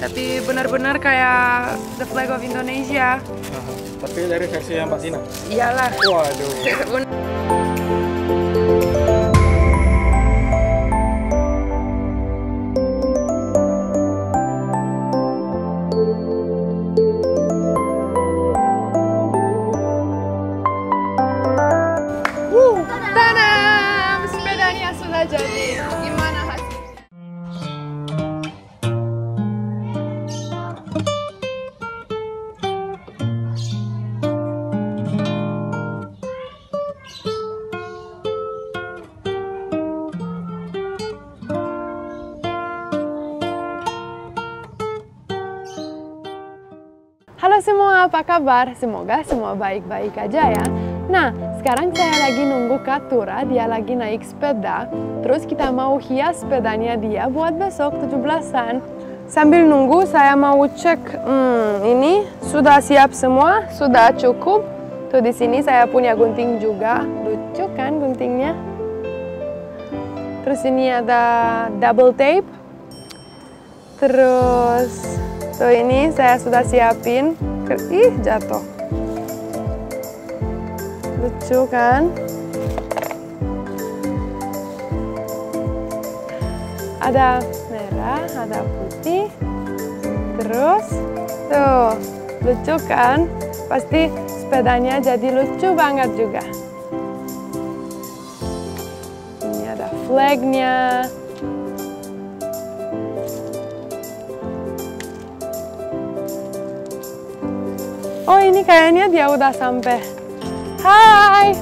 Tapi benar-benar kayak the flag of Indonesia. Tapi dari versi yang Mbak Tina? Iyalah. Waduh. Tadam! Sepedanya sudah jadi. Gimana hasilnya? Halo semua, apa kabar? Semoga semua baik-baik aja ya. Nah, sekarang saya lagi nunggu Kak Tura, dia lagi naik sepeda. Terus kita mau hias sepedanya dia buat besok 17-an. Sambil nunggu saya mau cek, ini sudah siap semua, sudah cukup. Tuh di sini saya punya gunting juga, lucu kan guntingnya? Terus ini ada double tape. Terus tuh ini saya sudah siapin. Ih, jatuh. Lucu kan? Ada merah, ada putih. Terus tuh, lucu kan? Pasti sepedanya jadi lucu banget juga. Ini ada flagnya. Oh, ini kayaknya dia udah sampai. Hai.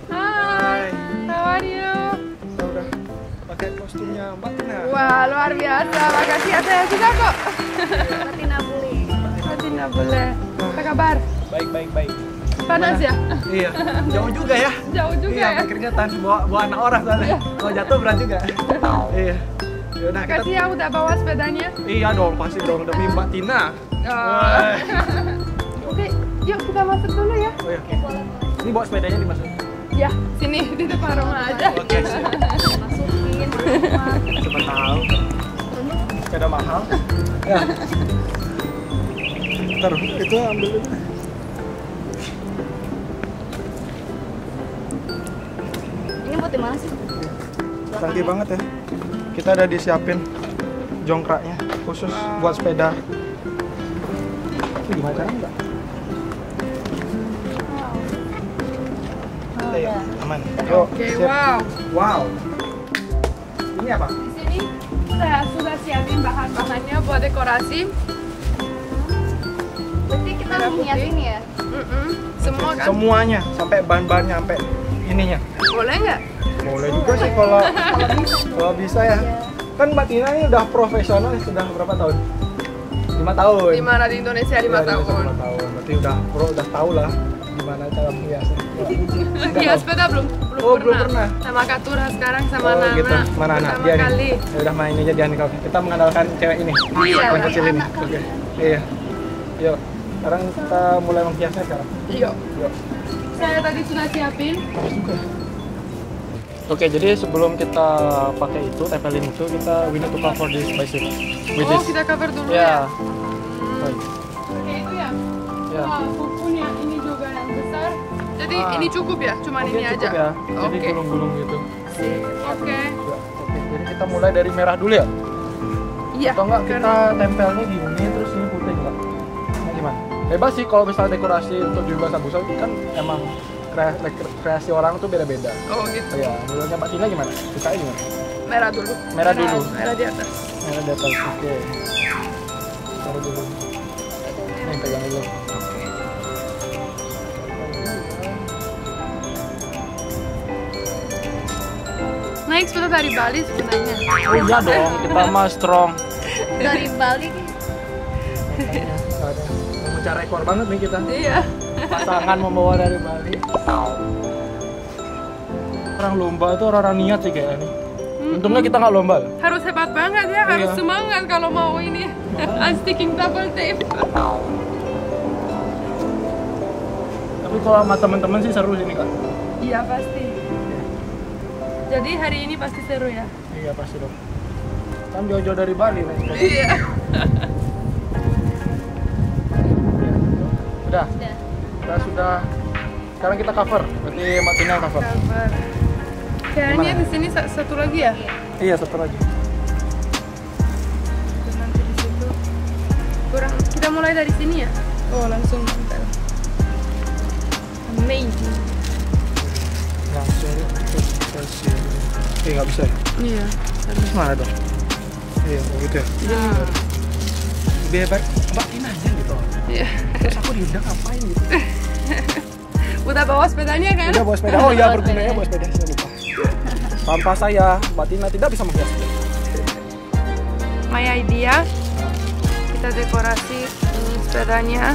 Hai, how are you? Saya udah pakai kostumnya Mbak Tina. Wah, luar biasa. Makasih ya, saya suka kok. Mbak Tina boleh. Mbak Tina boleh. Apa kabar? Baik. Panas ya? Iya, jauh juga ya. Jauh juga iya, ya? keringetan bawa anak orang soalnya. Kalau jatuh berat juga. Iya. Yaudah, Makasih ya udah bawa sepedanya. Iya dong, pasti dong demi Mbak Tina. Oh. Oke, yuk kita masuk dulu ya. Oh, iya, oke. Ini bawa sepedanya dimasukin. Ya, sini di depan rumah aja. Oke, siap. Masukin. Coba tahu. Sepeda mahal. Ya. Ntar, itu ambil dulu. Ini buat di mana sih? Canggih banget ya. Kita udah disiapin jongkraknya khusus buat sepeda. Ini gimana caranya enggak? Ayo, aman. Yuk, Oke, siap. wow. Wow. Ini apa? Di sini saya sudah siapin bahan-bahannya buat dekorasi. Berarti kita Merah menghias putih. ini ya? Semua kan? Semuanya, sampai bahan-bahannya, sampai ininya. Boleh nggak? Boleh juga sih kalau bisa ya. Kan Mbak Tina ini udah profesional sudah berapa tahun? 5 tahun. Di mana di Indonesia 5 Iya, tahun? 5 tahun. Berarti udah tahu lah gimana cara menghiasnya. Iya, sepeda belum Oh, belum pernah. Sama Kak Tura sekarang sama Oh, Nana. gitu. Mana anak Pertama dia kali. nih? Ya udah main aja di Hanikal. Kita mengandalkan cewek ini. Iya, Yang kecil ini. anak Oke. Iya. Yuk. Sekarang kita mulai menghiasnya sekarang. Yuk. Yuk. Saya tadi sudah siapin. Oke, jadi sebelum kita pakai itu, tempelin itu, we need to cover this basic with Oh, this. kita cover dulu Ya. ya. Baik. Oke, itu ya. Ya. Wah, pupunya ini juga yang besar. Jadi ini cukup ya? Cuman Oke, ini cukup aja. ya. Jadi Oke. gulung-gulung gitu. Oke. Ya, oke. Jadi kita mulai dari merah dulu ya? Iya. Atau enggak kita karena- tempelnya gini terus ini putih enggak? Nah, gimana? Bebas sih kalau misalnya dekorasi untuk di busa-busa kan emang kreasi orang tuh beda-beda. Oh gitu. Iya, menurutnya Mbak Tina gimana? Sukanya gimana? Merah dulu. Merah dulu. Merah di atas. Merah di atas, oke. Taruh dulu. Nih, pegang dulu. Nah naik sepeda dari Bali sebenarnya. Oh iya dong, kita mah strong. Dari Bali. Ada. Memecah rekor banget nih kita. Iya. Pasangan membawa dari Bali. Orang lomba itu orang niat sih kayaknya nih. Untungnya kita nggak lomba. Harus hebat banget ya, harus Iya. semangat kalau mau ini. Unsticking double tape. Tapi kalau sama teman-teman sih seru sini kak. Iya pasti. Jadi hari ini pasti seru ya. Iya pasti dong. Kan jauh-jauh dari Bali nih. Iya. Udah. Udah. Sudah. Sekarang kita cover. Berarti Mbak Tina yang cover. Sabar. Kayaknya Gimana? di sini satu lagi ya. Iya satu lagi. Terus nanti di situ. Kurang. Kita mulai dari sini ya. Oh langsung nempel. Amazing. Langsung ke sini. Nggak bisa ya? Iya. Terus mana dong? Iya, gitu ya. Iya. Lebih hebat Mbak Tina aja gitu. Iya. Terus aku diundang ngapain gitu? Udah bawa sepedanya kan? Udah bawa sepeda. Oh iya, bergunanya bawa sepeda. Saya lupa. Tanpa saya, Mbak Tina tidak bisa menghias. My idea. Kita dekorasi ini sepedanya.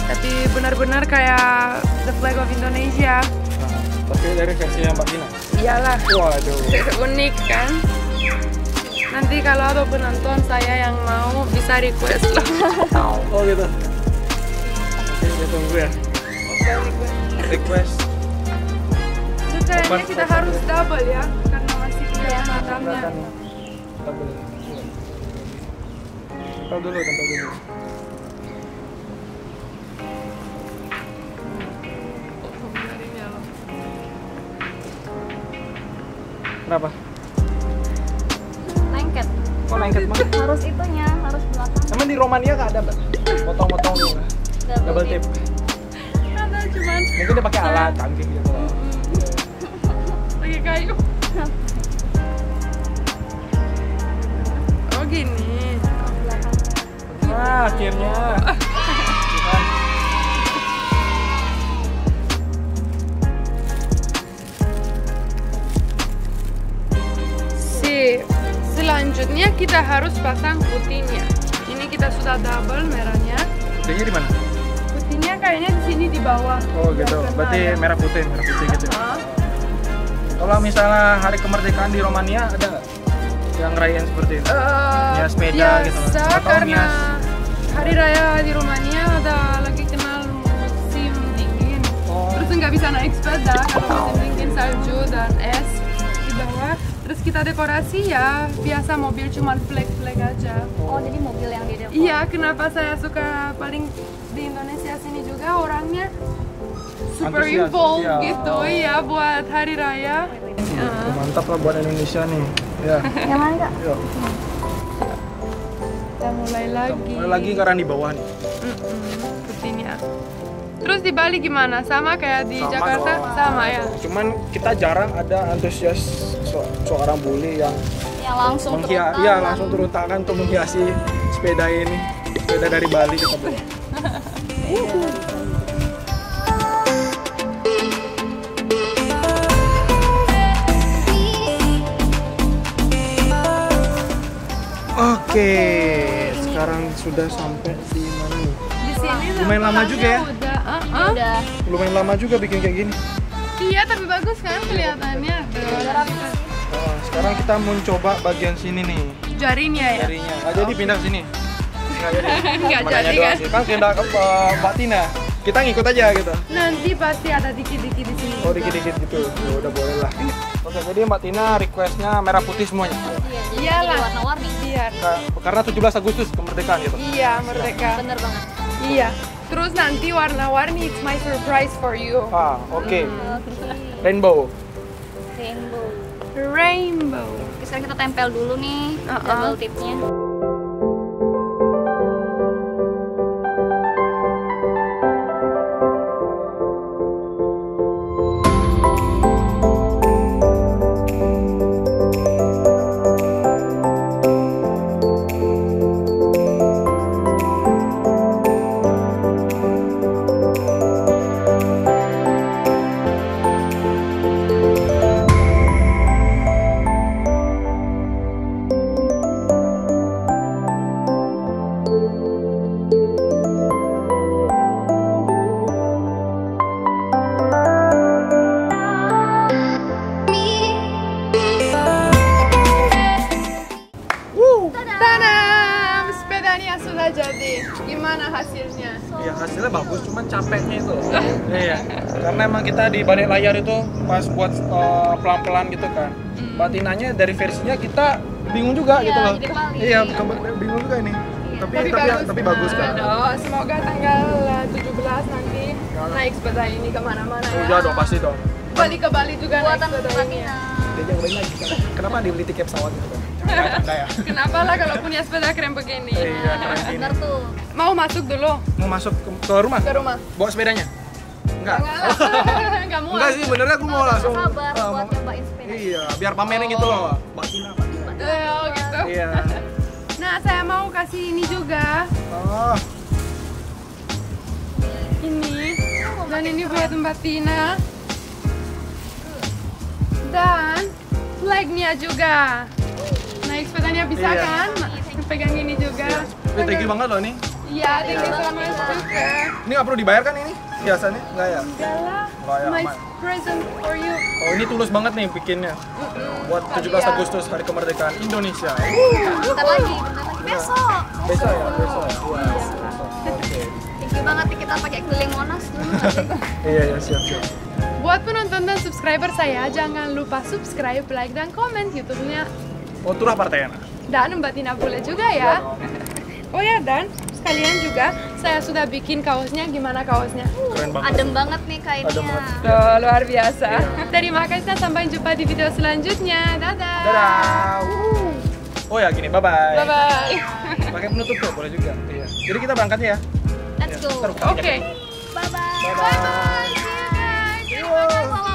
Tapi benar-benar kayak the flag of Indonesia. Nah, tapi dari versi yang Mbak Tina. Iyalah. Waduh. Unik kan? Nanti kalau ada penonton saya yang mau bisa request loh. Oh gitu. Oke, kita tunggu ya. Request. Terus kayaknya kita harus double ya, karena masih kelihatan madamnya. Tempel dulu, tempel dulu. Kenapa? Lengket. Kok lengket banget? Harus itunya, harus belakang. Emang di Romania nggak ada, Mbak? Potong-potong double tip. Ada cuman Mungkin dia pakai alat canggih gitu. pakai kayu. Oh gini. Belakang. Nah, akhirnya. Tuhan. Sip. Selanjutnya kita harus pasang putihnya. Ini kita sudah double merahnya. Putihnya di mana? Putihnya kayaknya di sini di bawah. Oh gitu. Biar kena Berarti ya. merah putih gitu. Hah? Kalau misalnya hari kemerdekaan di Romania ada nggak yang ngerayain seperti itu? Ya, sepeda biasa gitu loh. Atau karena mias. hari raya di Rumania ada lagi kenal musim dingin. Oh. Terus nggak bisa naik sepeda kalau musim dingin, salju dan es di bawah. Terus kita dekorasi ya biasa mobil cuman flag-flag aja. Oh, jadi mobil yang di depan. Iya, kenapa saya suka paling di Indonesia sini juga orangnya super Antusias, involved iya. gitu ya buat hari raya. Mantap lah buat Indonesia nih. Ya. Yang mana, Kak? Yuk. Kita mulai lagi. Mulai lagi karena di bawah nih. Putihnya. Terus di Bali gimana? Sama kayak di Sama Jakarta? dong. Sama ya? Cuman kita jarang ada antusias seorang bule yang Yang langsung turun iya tangan. langsung turun tangan untuk menghiasi sepeda ini. Sepeda dari Bali kita beli. Oke, sekarang sudah sampai di mana nih? Di sini Lumayan lama juga ya? Udah, Udah. Lumayan lama juga bikin kayak gini. Iya, tapi bagus kan kelihatannya. Oh, sekarang kita mau coba bagian sini nih, Jarinya ya? jarinya. Nggak jadi pindah ke sini. Nggak jadi. Nggak Cuma jadi nanya doang kan? sih. Kan kehendak Mbak Tina. Kita ngikut aja gitu. Nanti pasti ada dikit-dikit di sini. Oh juga. dikit-dikit gitu. Ya udah boleh lah. Oke, jadi Mbak Tina requestnya merah putih semuanya. Iya, jadi Iyalah. warna-warni. Biar. Karena 17 Agustus kemerdekaan gitu. Iya, merdeka. Bener banget. Iya. Terus nanti warna-warni, it's my surprise for you. Ah, oke. Oke. Rainbow. Rainbow. Rainbow. Oke, sekarang kita tempel dulu nih double tipnya. udah jadi. Gimana hasilnya? Iya, hasilnya bagus, cuman capeknya itu loh. Iya, karena emang kita di balik layar itu pas buat pelan-pelan gitu kan. Batinanya dari versinya kita bingung juga Iya, gitu loh. jadi kebalik. Iya, bingung juga ini. Tapi bagus kan. Aduh, semoga tanggal 17 nanti naik sepeda ini kemana-mana ya. Udah dong, pasti dong. Balik ke Bali juga naik Buatan sepeda ini. Latina. Dia yang lain lagi. Kenapa dibeli tiket pesawat gitu? Enggak ya. Kenapa lah kalau punya sepeda keren begini? Iya, keren gini. Bener tuh. Mau masuk dulu Mau masuk ke rumah? ke rumah? Bawa sepedanya? Enggak. Enggak mau. Enggak sih, benernya aku mau langsung. Sabar Ah, buat mau- nyobain sepeda. Iya, biar pamerin gitu loh. Batina. Oh gitu. Iya. Nah, saya mau kasih ini juga. Oh, Ini. Dan ini buat Mbak Tina. Dan flagnya juga. Naik sepedanya bisa Iya. kan? Pegang ini juga. ini thank you banget loh ini. Iya, thank you so much juga. Ini nggak perlu dibayar kan ini? Biasanya? Enggak ya? Enggak lah. Oh, ya, My aman. present for you. Oh, ini tulus banget nih bikinnya. Buat 17 Iya. Agustus hari kemerdekaan Indonesia. Bentar lagi. Besok. Besok ya? Besok ya? Iya, besok. Oke. Thank you banget nih kita pakai keliling Monas dulu. Iya, ya, siap. Buat penonton dan subscriber saya, jangan lupa subscribe, like, dan komen YouTube-nya. Oh, turah partainya. Dan Mbak Tina boleh juga ya. Oh ya, dan sekalian juga saya sudah bikin kaosnya. Gimana kaosnya? Keren banget. Adem banget nih Adem kainnya. banget. Oh, luar biasa. Terima kasih dan sampai jumpa di video selanjutnya. Dadah. Dadah. Oh ya, gini, bye-bye. Bye-bye. Pakai penutup tuh, boleh juga. Iya. Jadi kita berangkat ya. Let's go. Ntar aku Oke. Bye bye. Bye-bye. See you guys. Terima kasih.